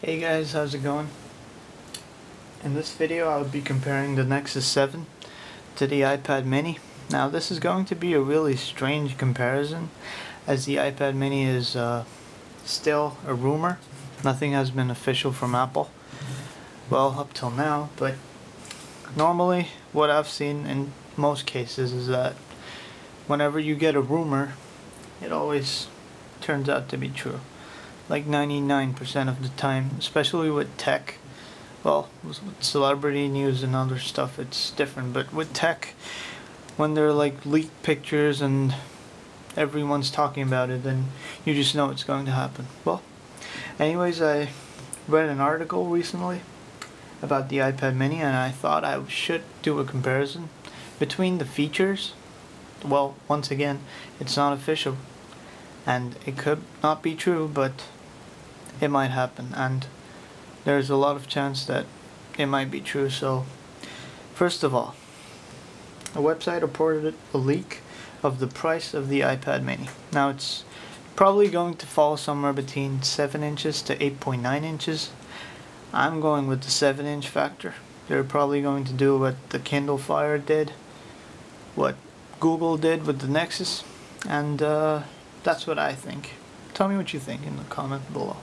Hey guys, how's it going? In this video I will be comparing the Nexus 7 to the iPad mini. Now this is going to be a really strange comparison, as the iPad mini is still a rumor. Nothing has been official from Apple, well, up till now, but normally what I've seen in most cases is that whenever you get a rumor, it always turns out to be true. Like 99% of the time, especially with tech. Well, with celebrity news and other stuff it's different, but with tech, when they're like leaked pictures and everyone's talking about it, then you just know it's going to happen. Well, anyways, I read an article recently about the iPad mini and I thought I should do a comparison between the features. Well, once again, it's not official and it could not be true, but it might happen, and there's a lot of chance that it might be true. So first of all, a website reported a leak of the price of the iPad mini. Now it's probably going to fall somewhere between 7 inches to 8.9 inches. I'm going with the 7-inch factor. They're probably going to do what the Kindle Fire did, what Google did with the Nexus, and that's what I think. Tell me what you think in the comment below.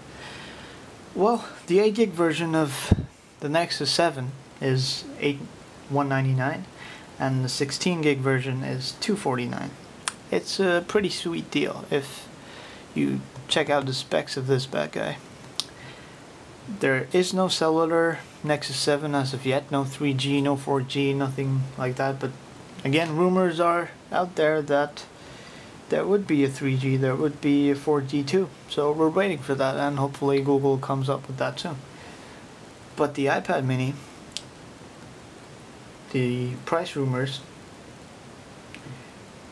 Well, the 8 gig version of the Nexus 7 is $199 and the 16 gig version is $249. It's a pretty sweet deal if you check out the specs of this bad guy. There is no cellular Nexus 7 as of yet, no 3G, no 4G, nothing like that, but again, rumors are out there that there would be a 3G, there would be a 4G too. So we're waiting for that, and hopefully Google comes up with that soon. But the iPad mini, the price rumors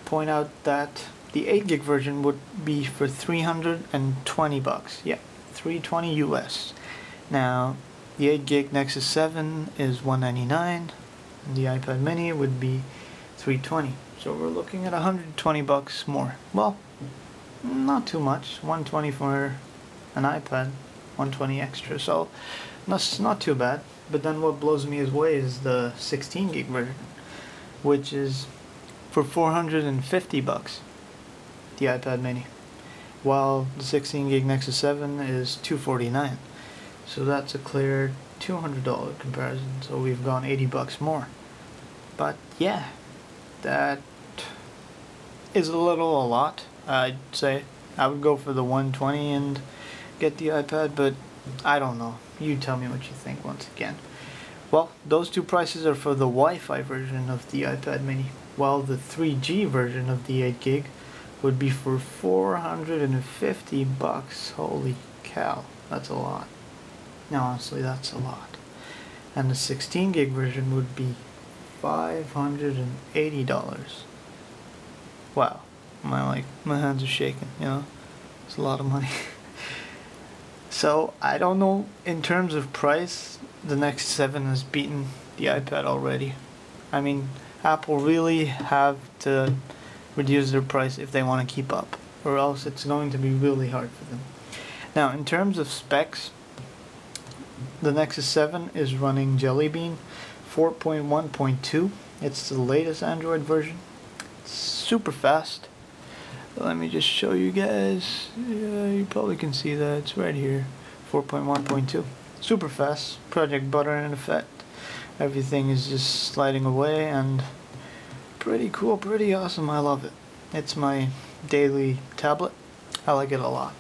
point out that the 8 gig version would be for $320. Yeah, $320 US. Now, the 8 gig Nexus 7 is $199, and the iPad mini would be $320. So we're looking at $120 more. Well, not too much. $120 for an iPad, $120 extra. So that's not too bad. But then what blows me away is the 16 gig version, which is for $450, the iPad mini, while the 16 gig Nexus 7 is $249. So that's a clear $200 comparison. So we've gone $80 more. But yeah, that is a lot. I'd say I would go for the 120 and get the iPad, but I don't know. You tell me what you think once again. Well, those two prices are for the Wi-Fi version of the iPad mini, while the 3G version of the 8 gig would be for $450. Holy cow, that's a lot. No, honestly, that's a lot. And the 16 gig version would be $580. Wow, my hands are shaking, you know. It's a lot of money. So I don't know, in terms of price, the Nexus 7 has beaten the iPad already. I mean, Apple really have to reduce their price if they want to keep up, or else it's going to be really hard for them. Now, in terms of specs, the Nexus 7 is running JellyBean 4.1.2. It's the latest Android version. It's super fast. Let me just show you guys. Yeah, you probably can see that. It's right here. 4.1.2. Super fast. Project Butter in effect. Everything is just sliding away and pretty cool, pretty awesome. I love it. It's my daily tablet. I like it a lot.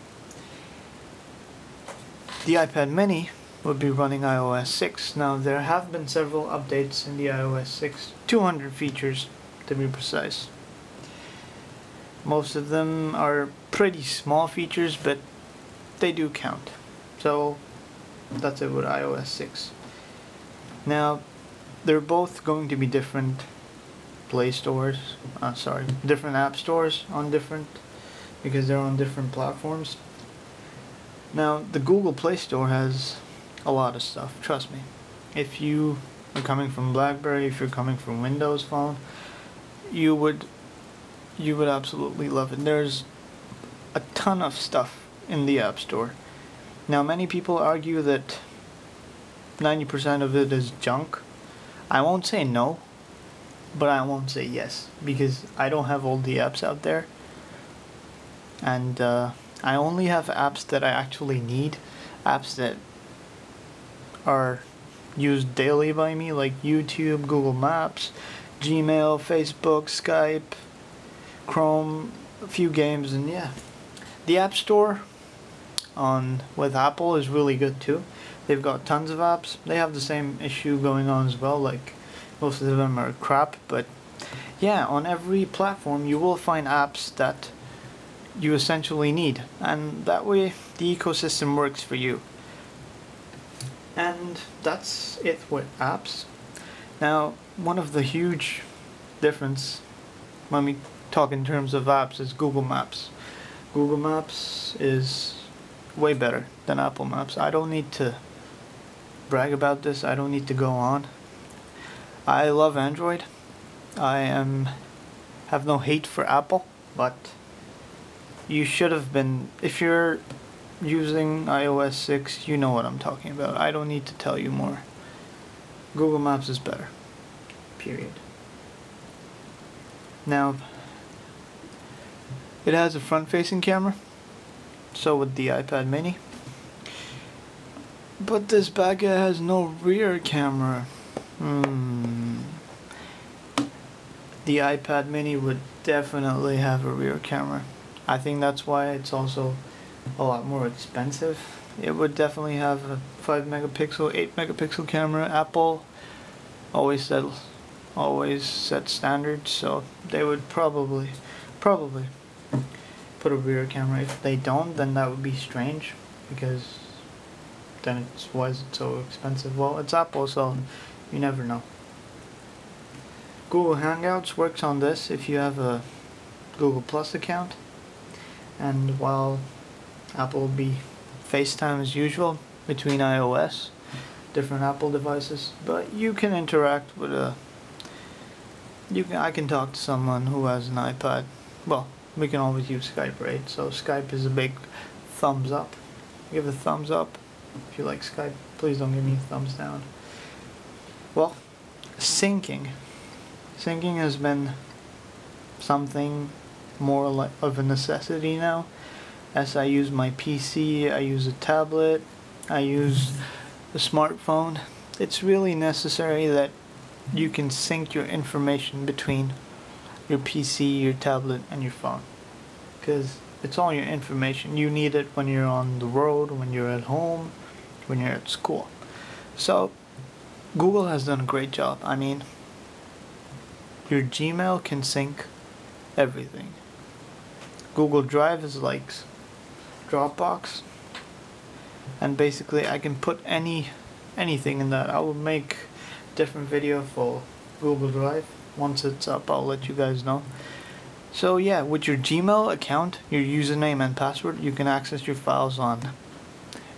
The iPad mini would be running iOS 6. Now there have been several updates in the iOS 6, 200 features to be precise. Most of them are pretty small features, but they do count. So that's it with iOS 6. Now they're both going to be different Play stores, different app stores on different, because they're on different platforms. Now the Google Play Store has a lot of stuff, trust me. If you are coming from BlackBerry, if you're coming from Windows Phone, you would absolutely love it. There's a ton of stuff in the App Store. Now many people argue that 90% of it is junk. I won't say no, but I won't say yes, because I don't have all the apps out there, and I only have apps that I actually need, apps that are used daily by me, like YouTube, Google Maps, Gmail, Facebook, Skype, Chrome, a few games, and yeah. The App Store with Apple is really good too. They've got tons of apps. They have the same issue going on as well, like most of them are crap, but yeah, on every platform you will find apps that you essentially need, and that way the ecosystem works for you. And that's it with apps. Now, one of the huge difference when we talk in terms of apps is Google Maps. Google Maps is way better than Apple Maps. I don't need to brag about this. I don't need to go on. I love Android. I have no hate for Apple, but you should have been, if you're using iOS 6, you know what I'm talking about. I don't need to tell you more. Google Maps is better. Period. Now, it has a front-facing camera, so with the iPad mini. But this bad guy has no rear camera. The iPad mini would definitely have a rear camera. I think that's why it's also a lot more expensive. It would definitely have a 5 megapixel, 8 megapixel camera. Apple always set standards, so they would probably put a rear camera. If they don't, then that would be strange, because then why is it so expensive? Well, it's Apple, so you never know. Google Hangouts works on this if you have a Google Plus account, and while Apple will be FaceTime as usual between iOS, different Apple devices, but you can interact with I can talk to someone who has an iPad. Well, we can always use Skype, right? So Skype is a big thumbs up. Give a thumbs up if you like Skype. Please don't give me a thumbs down. Well, syncing has been something more like of a necessity now. As I use my PC, I use a tablet, I use a smartphone. It's really necessary that you can sync your information between your PC, your tablet, and your phone, because it's all your information. You need it when you're on the road, when you're at home, when you're at school. So Google has done a great job. I mean, your Gmail can sync everything. Google Drive is like Dropbox, and basically I can put anything in that. I will make a different video for Google Drive. Once it's up, I'll let you guys know. So yeah, with your Gmail account, your username and password, you can access your files on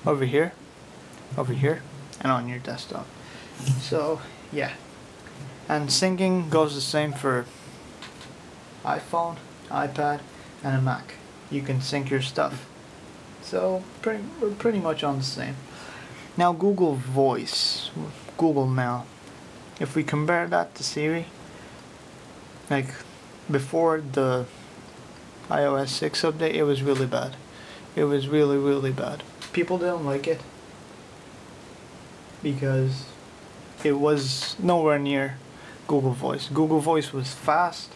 over here, and on your desktop. So yeah, and syncing goes the same for iPhone, iPad, and a Mac. You can sync your stuff. So we're pretty much on the same. Now Google Voice, Google Now. If we compare that to Siri, like before the iOS 6 update, it was really bad. It was really bad. People didn't like it because it was nowhere near Google Voice. Google Voice was fast.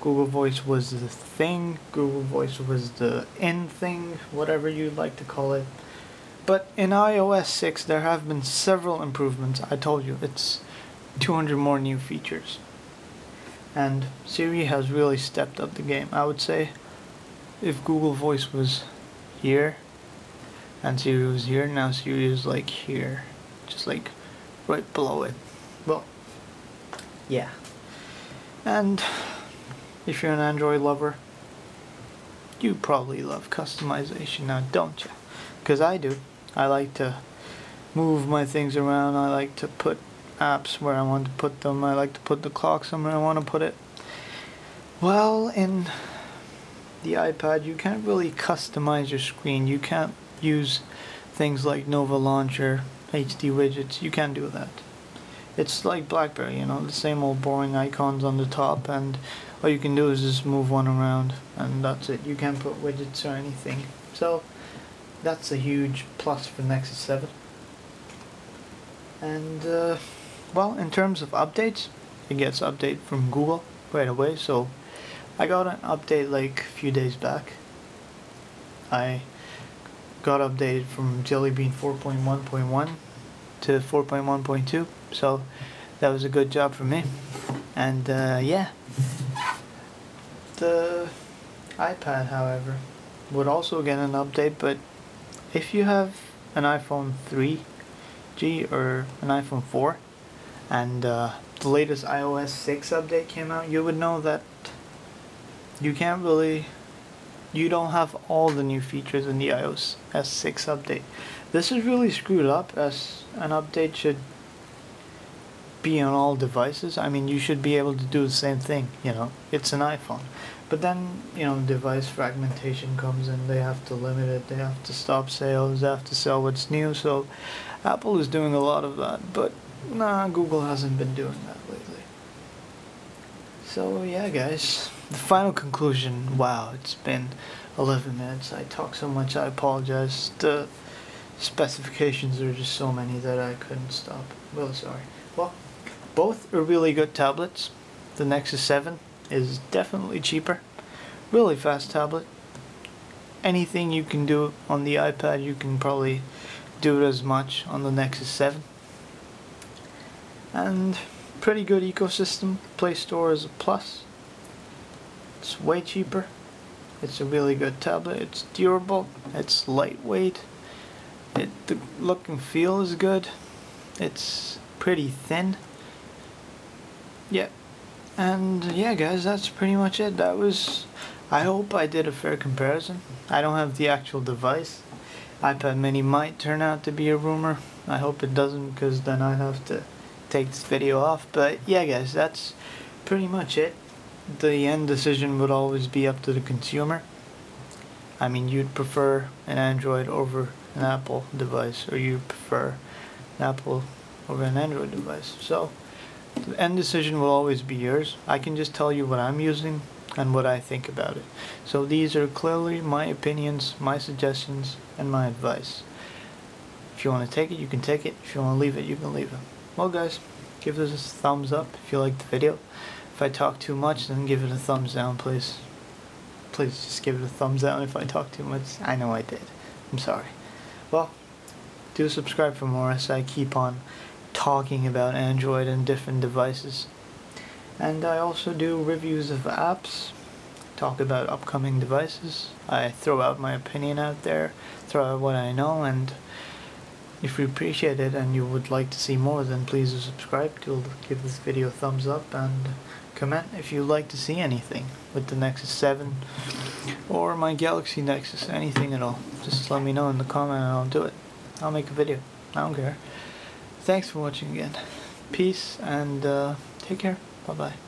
Google Voice was the thing. Google Voice was the in thing, whatever you'd like to call it. But in iOS 6 there have been several improvements. I told you, it's 200 more new features. And Siri has really stepped up the game. I would say if Google Voice was here and Siri was here, now Siri is like here, just like right below it. Well, yeah. And if you're an Android lover, you probably love customization now, don't you? Because I do. I like to move my things around. I like to put apps where I want to put them. I like to put the clock somewhere I want to put it. Well, in the iPad you can't really customize your screen. You can't use things like Nova Launcher, HD widgets, you can't do that. It's like BlackBerry, you know, the same old boring icons on the top, and all you can do is just move one around, and that's it. You can't put widgets or anything. So that's a huge plus for Nexus 7. And well, in terms of updates, it gets update from Google right away. So I got an update like a few days back. I got updated from JellyBean 4.1.1 to 4.1.2, so that was a good job for me. And yeah, the iPad, however, would also get an update, but if you have an iPhone 3G or an iPhone 4 and the latest iOS 6 update came out, you would know that you don't have all the new features in the iOS 6 update. This is really screwed up, as an update should be on all devices. I mean, you should be able to do the same thing, you know, it's an iPhone. But then, you know, device fragmentation comes in, they have to limit it, they have to stop sales, they have to sell what's new, so Apple is doing a lot of that, but nah, Google hasn't been doing that lately. So yeah guys, the final conclusion, wow, it's been 11 minutes, I talk so much, I apologize. The specifications are just so many that I couldn't stop. Really sorry. Well, both are really good tablets. The Nexus 7 is definitely cheaper. Really fast tablet. Anything you can do on the iPad, you can probably do it as much on the Nexus 7. And pretty good ecosystem. Play Store is a plus. It's way cheaper. It's a really good tablet. It's durable. It's lightweight. The look and feel is good. It's pretty thin. Yeah. And yeah guys, that's pretty much it. I hope I did a fair comparison. I don't have the actual device. iPad mini might turn out to be a rumor. I hope it doesn't, because then I'd have to take this video off. But yeah guys, that's pretty much it. The end decision would always be up to the consumer. I mean, you'd prefer an Android over an Apple device, or you prefer an Apple over an Android device. So the end decision will always be yours. I can just tell you what I'm using and what I think about it. So these are clearly my opinions, my suggestions, and my advice. If you want to take it, you can take it. If you want to leave it, you can leave it. Well guys, give this a thumbs up if you liked the video. If I talk too much, then give it a thumbs down, please. Please just give it a thumbs down if I talk too much. I know I did. I'm sorry. Well, do subscribe for more as I keep on talking about Android and different devices. And I also do reviews of apps, talk about upcoming devices. I throw out my opinion out there, throw out what I know, and if you appreciate it and you would like to see more, then please do subscribe. Give this video a thumbs up and comment if you'd like to see anything with the Nexus 7 or my Galaxy Nexus, anything at all. Just let me know in the comment and I'll do it. I'll make a video. I don't care. Thanks for watching again. Peace and take care. Bye bye.